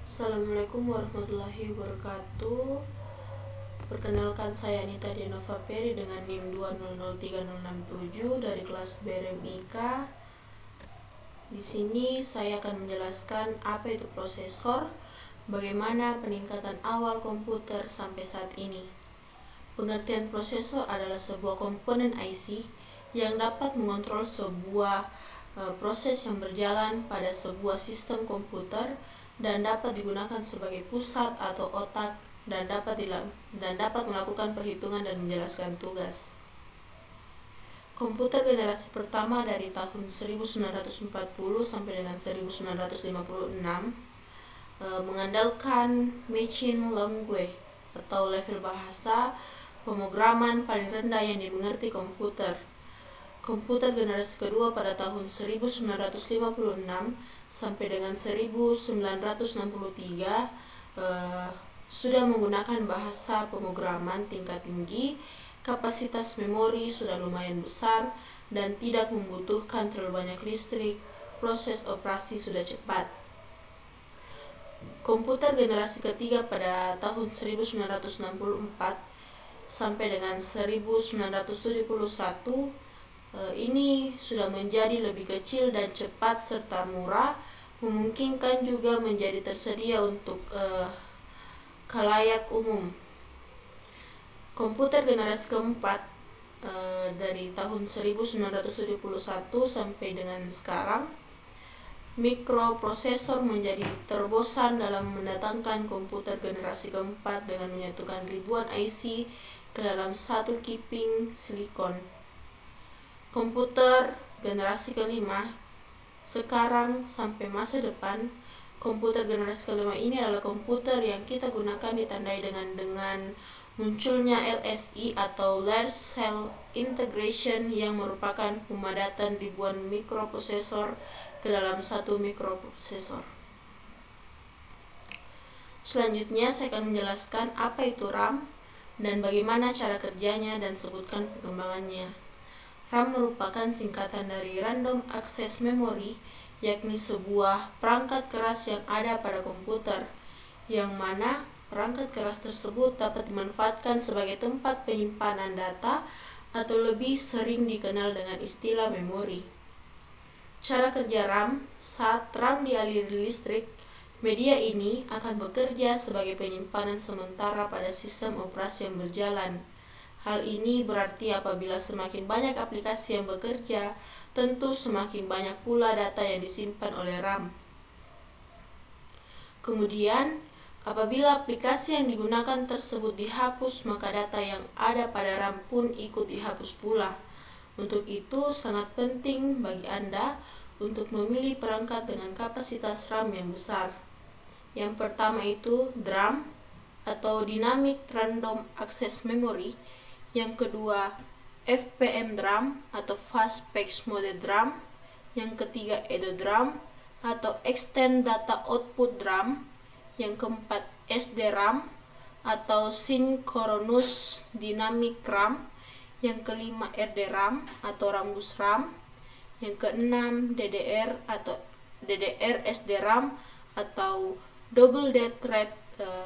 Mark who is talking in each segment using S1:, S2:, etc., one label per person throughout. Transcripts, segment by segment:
S1: Assalamualaikum warahmatullahi wabarakatuh. Perkenalkan, saya Anita Dienova Peri dengan NIM 2003067 dari kelas BRMIK. Di sini saya akan menjelaskan apa itu prosesor, bagaimana peningkatan awal komputer sampai saat ini. Pengertian prosesor adalah sebuah komponen IC yang dapat mengontrol sebuah proses yang berjalan pada sebuah sistem komputer dan dapat digunakan sebagai pusat atau otak dan dapat melakukan perhitungan dan menjelaskan tugas. Komputer generasi pertama dari tahun 1940 sampai dengan 1956 mengandalkan machine language atau level bahasa pemrograman paling rendah yang dimengerti komputer. Komputer generasi kedua pada tahun 1956 sampai dengan 1963 sudah menggunakan bahasa pemrograman tingkat tinggi, kapasitas memori sudah lumayan besar dan tidak membutuhkan terlalu banyak listrik, proses operasi sudah cepat. Komputer generasi ketiga pada tahun 1964 sampai dengan 1971 ini sudah menjadi lebih kecil dan cepat serta murah, memungkinkan juga menjadi tersedia untuk khalayak umum. Komputer generasi keempat dari tahun 1971 sampai dengan sekarang, mikroprosesor menjadi terobosan dalam mendatangkan komputer generasi keempat dengan menyatukan ribuan IC ke dalam satu kiping silikon. Komputer generasi kelima sekarang sampai masa depan, komputer generasi kelima ini adalah komputer yang kita gunakan ditandai dengan munculnya LSI atau Large Cell Integration yang merupakan pemadatan ribuan mikroprosesor ke dalam satu mikroprosesor. Selanjutnya saya akan menjelaskan apa itu RAM dan bagaimana cara kerjanya dan sebutkan perkembangannya. RAM merupakan singkatan dari Random Access Memory, yakni sebuah perangkat keras yang ada pada komputer, yang mana perangkat keras tersebut dapat dimanfaatkan sebagai tempat penyimpanan data atau lebih sering dikenal dengan istilah memori. Cara kerja RAM: saat RAM dialiri listrik, media ini akan bekerja sebagai penyimpanan sementara pada sistem operasi yang berjalan. Hal ini berarti apabila semakin banyak aplikasi yang bekerja, tentu semakin banyak pula data yang disimpan oleh RAM. Kemudian, apabila aplikasi yang digunakan tersebut dihapus, maka data yang ada pada RAM pun ikut dihapus pula. Untuk itu, sangat penting bagi Anda untuk memilih perangkat dengan kapasitas RAM yang besar. Yang pertama itu DRAM atau Dynamic Random Access Memory. Yang kedua, FPM DRAM atau Fast Package Mode DRAM. Yang ketiga, Edo DRAM atau Extend Data Output DRAM. Yang keempat, SDRAM atau Synchronous Dynamic RAM. Yang kelima, RDRAM atau Rambus RAM. Yang keenam, DDR atau DDR SDRAM atau Double Dead Rate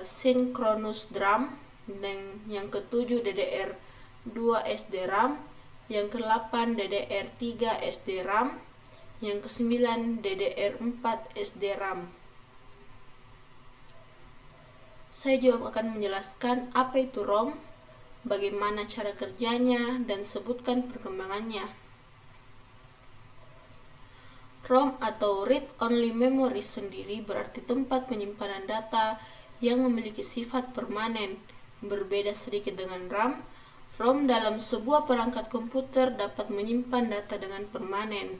S1: Synchronous DRAM. Dan yang ketujuh, DDR2 SDRAM. Yang ke-8, DDR3 SDRAM. Yang ke-9, DDR4 SDRAM. Saya juga akan menjelaskan apa itu ROM, bagaimana cara kerjanya, dan sebutkan perkembangannya. ROM atau Read Only Memory sendiri berarti tempat penyimpanan data yang memiliki sifat permanen. Berbeda sedikit dengan RAM, ROM dalam sebuah perangkat komputer dapat menyimpan data dengan permanen.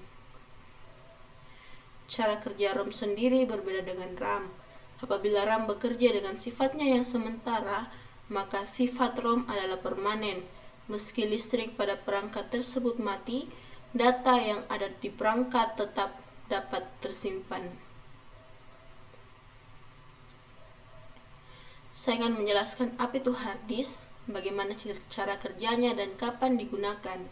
S1: Cara kerja ROM sendiri berbeda dengan RAM. Apabila RAM bekerja dengan sifatnya yang sementara, maka sifat ROM adalah permanen. Meski listrik pada perangkat tersebut mati, data yang ada di perangkat tetap dapat tersimpan. Saya akan menjelaskan apa itu hard disk, bagaimana cara kerjanya, dan kapan digunakan.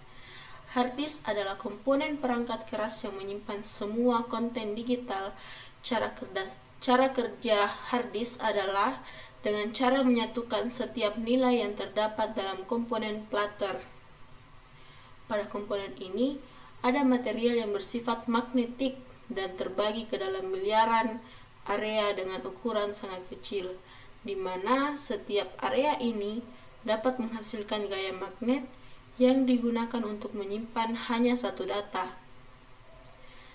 S1: Hard disk adalah komponen perangkat keras yang menyimpan semua konten digital Cara kerja hard disk adalah dengan cara menyatukan setiap nilai yang terdapat dalam komponen platter. Pada komponen ini, ada material yang bersifat magnetik dan terbagi ke dalam miliaran area dengan ukuran sangat kecil, di mana setiap area ini dapat menghasilkan gaya magnet yang digunakan untuk menyimpan hanya satu data.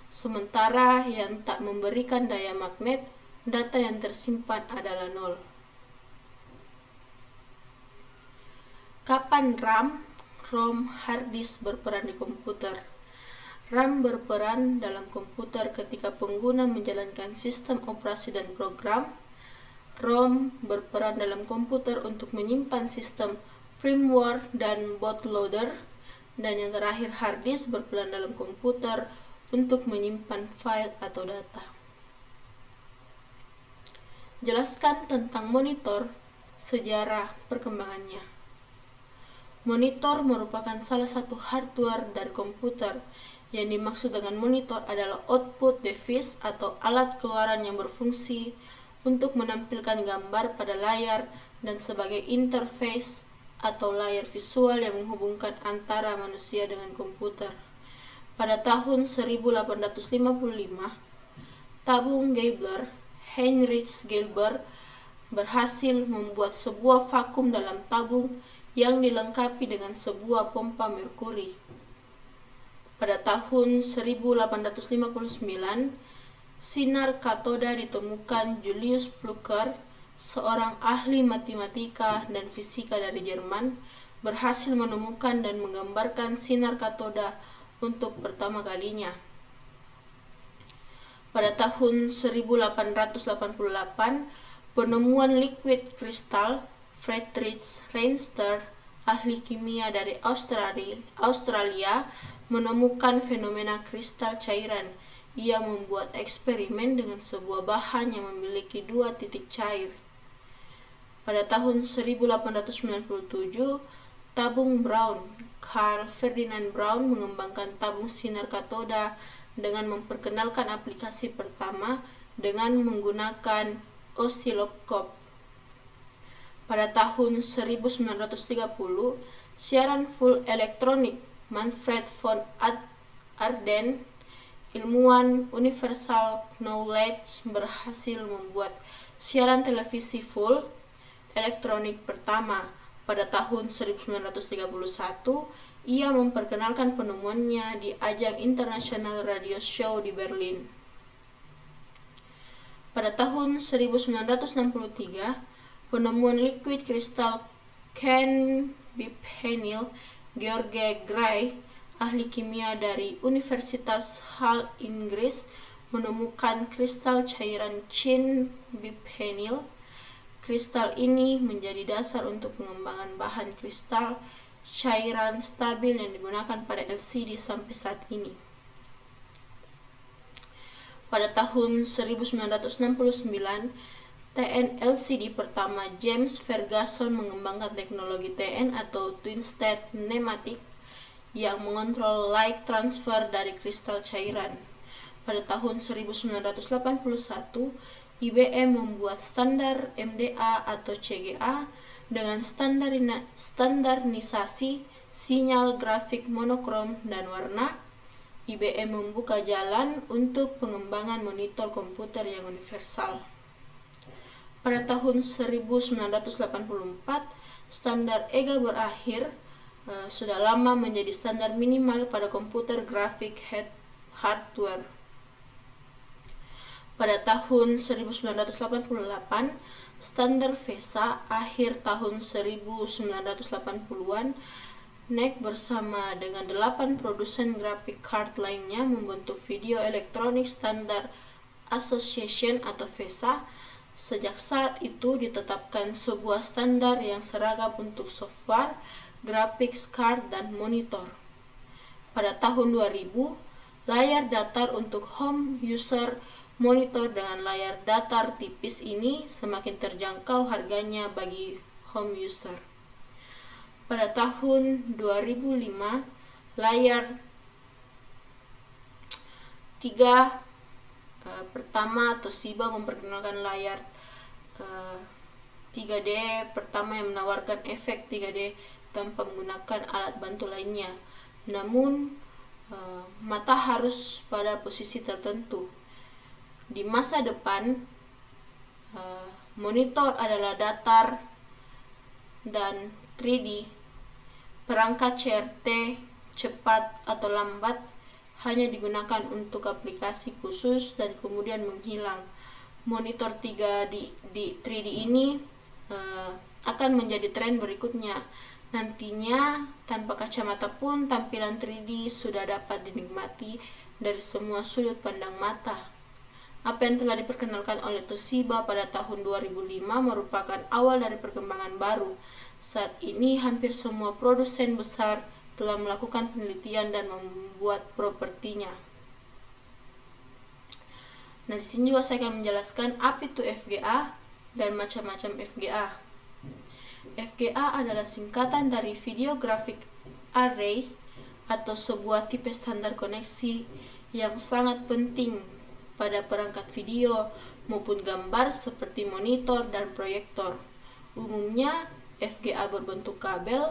S1: Sementara yang tak memberikan daya magnet, data yang tersimpan adalah nol. Kapan RAM, ROM, hard disk berperan di komputer? RAM berperan dalam komputer ketika pengguna menjalankan sistem operasi dan program. ROM berperan dalam komputer untuk menyimpan sistem firmware dan bootloader. Dan yang terakhir, hard disk berperan dalam komputer untuk menyimpan file atau data. Jelaskan tentang monitor, sejarah perkembangannya. Monitor merupakan salah satu hardware dari komputer. Yang dimaksud dengan monitor adalah output device atau alat keluaran yang berfungsi untuk menampilkan gambar pada layar dan sebagai interface atau layar visual yang menghubungkan antara manusia dengan komputer. Pada tahun 1855, tabung Gabler, Heinrich Gabler, berhasil membuat sebuah vakum dalam tabung yang dilengkapi dengan sebuah pompa merkuri. Pada tahun 1859, sinar katoda ditemukan Julius Plucker, seorang ahli matematika dan fisika dari Jerman, berhasil menemukan dan menggambarkan sinar katoda untuk pertama kalinya. Pada tahun 1888, penemuan liquid kristal Friedrich Leinster, ahli kimia dari Australia, menemukan fenomena kristal cairan. Ia membuat eksperimen dengan sebuah bahan yang memiliki dua titik cair. Pada tahun 1897, tabung Brown, Carl Ferdinand Brown, mengembangkan tabung sinar katoda dengan memperkenalkan aplikasi pertama dengan menggunakan osiloskop. Pada tahun 1930, siaran full elektronik Manfred von Arden, ilmuwan Universal Knowledge, berhasil membuat siaran televisi full elektronik pertama. Pada tahun 1931, ia memperkenalkan penemuannya di ajang International Radio Show di Berlin. Pada tahun 1963, penemuan liquid kristal Ken Biphenyl, George Gray, ahli kimia dari Universitas Hull, Inggris, menemukan kristal cairan Chin Biphenyl. Kristal ini menjadi dasar untuk pengembangan bahan kristal cairan stabil yang digunakan pada LCD sampai saat ini. Pada tahun 1969, TN LCD pertama James Ferguson mengembangkan teknologi TN atau Twin State Pneumatic yang mengontrol light transfer dari kristal cairan. Pada tahun 1981, IBM membuat standar MDA atau CGA dengan standarisasi sinyal grafik monokrom dan warna. IBM membuka jalan untuk pengembangan monitor komputer yang universal. Pada tahun 1984, standar EGA berakhir. Sudah lama menjadi standar minimal pada komputer grafik hardware. Pada tahun 1988, standar VESA akhir tahun 1980-an. NEC bersama dengan 8 produsen grafik card lainnya membentuk Video Electronic Standard Association atau VESA. Sejak saat itu ditetapkan sebuah standar yang seragam untuk software, graphics card, dan monitor. Pada tahun 2000, layar datar untuk home user monitor dengan layar datar tipis ini semakin terjangkau harganya bagi home user. Pada tahun 2005, layar 3 pertama Toshiba memperkenalkan layar 3D pertama yang menawarkan efek 3D tanpa menggunakan alat bantu lainnya. Namun mata harus pada posisi tertentu. Di masa depan monitor adalah datar dan 3D. Perangkat CRT cepat atau lambat hanya digunakan untuk aplikasi khusus dan kemudian menghilang. Monitor 3D ini akan menjadi tren berikutnya. Nantinya tanpa kacamata pun tampilan 3D sudah dapat dinikmati dari semua sudut pandang mata. Apa yang telah diperkenalkan oleh Toshiba pada tahun 2005 merupakan awal dari perkembangan baru. Saat ini hampir semua produsen besar telah melakukan penelitian dan membuat propertinya. Nah, di sini juga saya akan menjelaskan apa itu FGA dan macam-macam FGA. FGA adalah singkatan dari Video Graphic Array atau sebuah tipe standar koneksi yang sangat penting pada perangkat video maupun gambar seperti monitor dan proyektor. Umumnya FGA berbentuk kabel,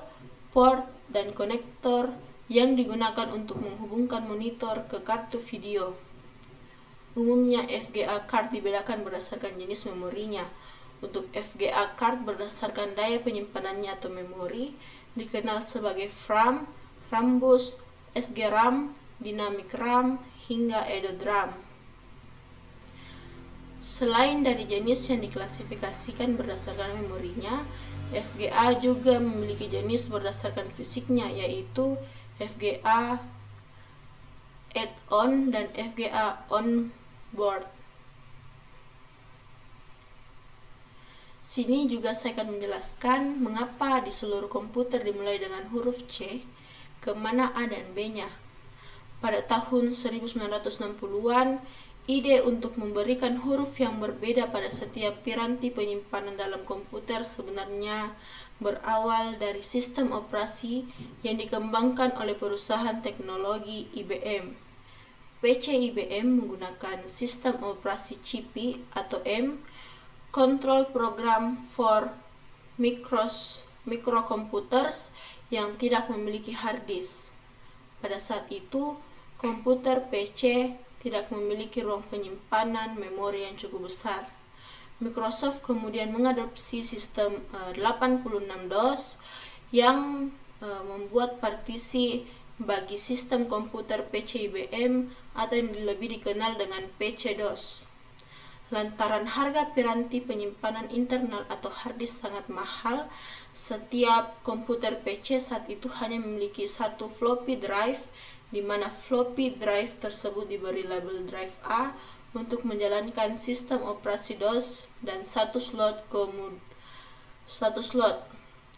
S1: port, dan konektor yang digunakan untuk menghubungkan monitor ke kartu video. Umumnya FGA card dibedakan berdasarkan jenis memorinya. Untuk FGA card berdasarkan daya penyimpanannya atau memori dikenal sebagai RAM, RAM bus, SG-RAM, Dynamic RAM, hingga EDODRAM. Selain dari jenis yang diklasifikasikan berdasarkan memorinya, FGA juga memiliki jenis berdasarkan fisiknya, yaitu FGA add-on dan FGA on-board. Sini juga saya akan menjelaskan mengapa di seluruh komputer dimulai dengan huruf C, kemana A dan B-nya. Pada tahun 1960-an, ide untuk memberikan huruf yang berbeda pada setiap piranti penyimpanan dalam komputer sebenarnya berawal dari sistem operasi yang dikembangkan oleh perusahaan teknologi IBM. PC IBM menggunakan sistem operasi CP atau M, Control Program for Microcomputers, yang tidak memiliki hard disk. Pada saat itu, komputer PC tidak memiliki ruang penyimpanan memori yang cukup besar. Microsoft kemudian mengadopsi sistem 86DOS yang membuat partisi bagi sistem komputer PC IBM atau yang lebih dikenal dengan PC-DOS. Lantaran harga piranti penyimpanan internal atau hard disk sangat mahal, setiap komputer PC saat itu hanya memiliki satu floppy drive, di mana floppy drive tersebut diberi label drive A untuk menjalankan sistem operasi DOS dan satu slot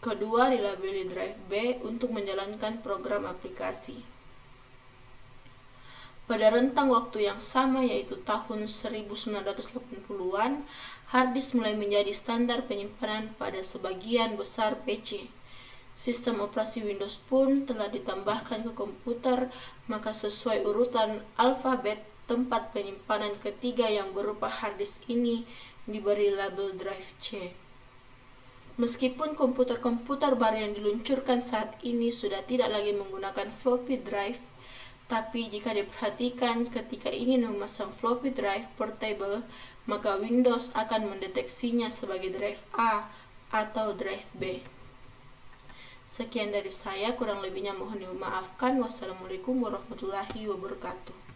S1: kedua dilabeli drive B untuk menjalankan program aplikasi. Pada rentang waktu yang sama, yaitu tahun 1980-an, hard disk mulai menjadi standar penyimpanan pada sebagian besar PC. Sistem operasi Windows pun telah ditambahkan ke komputer, maka sesuai urutan alfabet, tempat penyimpanan ketiga yang berupa hard disk ini diberi label drive C. Meskipun komputer-komputer baru yang diluncurkan saat ini sudah tidak lagi menggunakan floppy drive, tapi jika diperhatikan ketika ingin memasang floppy drive portable, maka Windows akan mendeteksinya sebagai drive A atau drive B. Sekian dari saya, kurang lebihnya mohon dimaafkan. Wassalamualaikum warahmatullahi wabarakatuh.